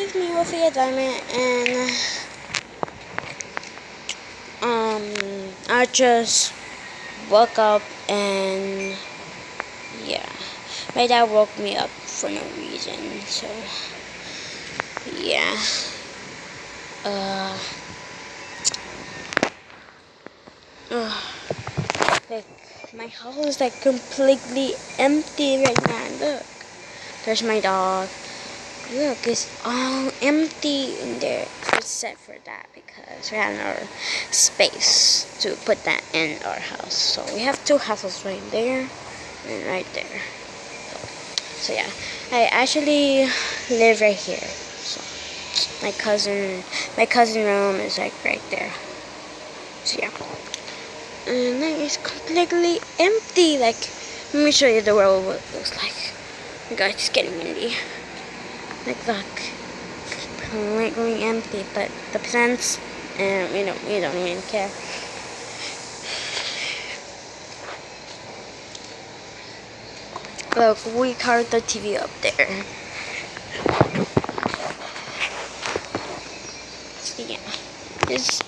it's me, Wolfie Diamond, and I just woke up and yeah, my dad woke me up for no reason, so yeah. Uh, like my house is like completely empty right now. Look, there's my dog. Look, it's all empty in there except for that because we have no space to put that in our house. So we have two houses right there and right there. So yeah, I actually live right here. So my cousin room is like right there. So yeah, and then it's completely empty. Like, let me show you the world what it looks like. Oh my God, it's getting windy. Like, look, completely empty, but the plants, we don't even care. Look, we carved the TV up there. So yeah, it's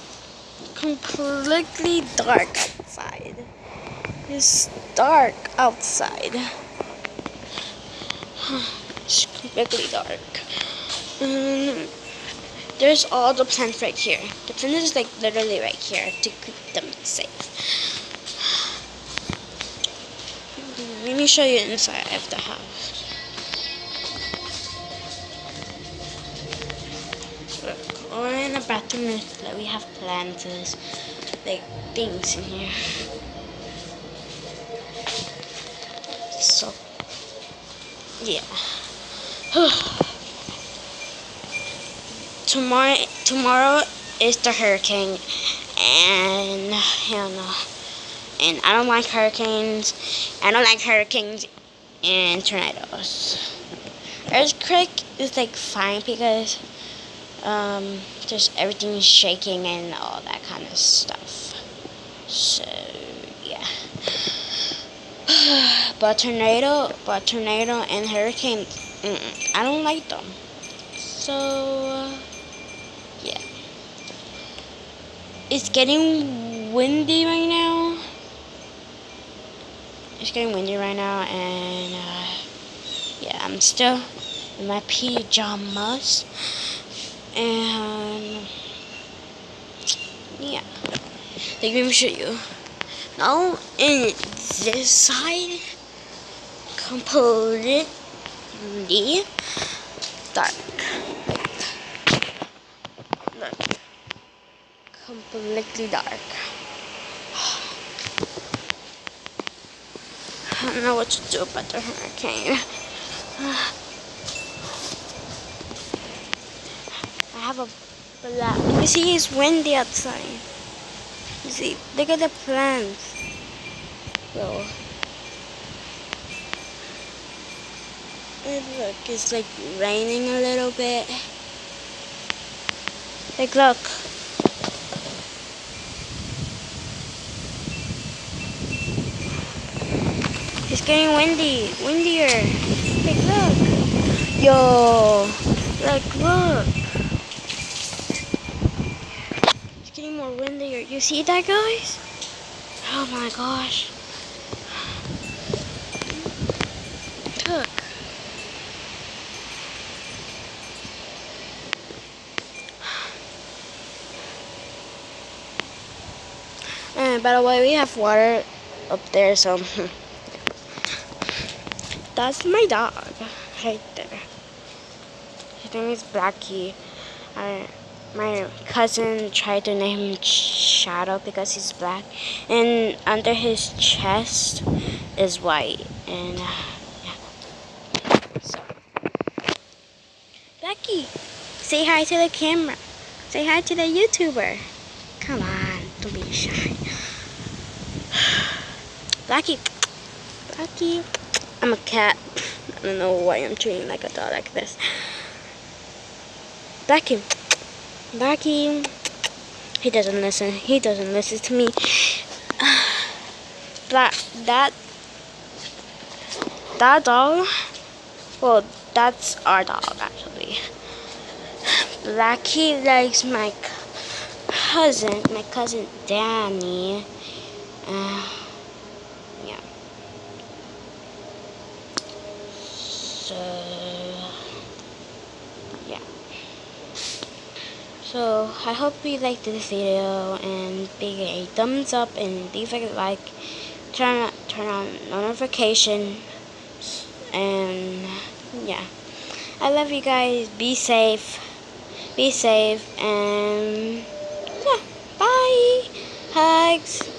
completely dark outside. It's dark outside. It's completely dark. There's all the plants right here. The plant is like literally right here to keep them safe. Let me show you inside of the house. Look, or in the bathroom, like we have plants, like things in here. So, yeah. Tomorrow is the hurricane, and and I don't like hurricanes. I don't like hurricanes and tornadoes. Earthquake is like fine because just everything is shaking and all that kind of stuff. So yeah. But tornado and hurricanes, I don't like them. So yeah, it's getting windy right now. It's getting windy right now, and yeah, I'm still in my pajamas, and yeah, let me show you. Now in this side, completely dark. Look, completely dark. I don't know what to do about the hurricane. I have a black. You see, it's windy outside. You see, look at the plants. Well, and look, it's like raining a little bit. Like, look. It's getting windier. Like, look. Yo, like, look. It's getting more windier. You see that, guys? Oh my gosh. Look. And by the way, we have water up there, so that's my dog right there. His name is Blackie. My cousin tried to name him Shadow because he's black, and under his chest is white. And yeah. So, Blackie, say hi to the camera. Say hi to the YouTuber. Come on, don't be shy. Blackie. I'm a cat. I don't know why I'm treating like a dog like this. Blackie. He doesn't listen. He doesn't listen to me. That dog. Well, that's our dog actually. Blackie likes my cousin Danny. Yeah. So yeah. So I hope you liked this video and give it a thumbs up and leave a like. Turn on notification and yeah. I love you guys. Be safe. Be safe and yeah. Bye. Hugs.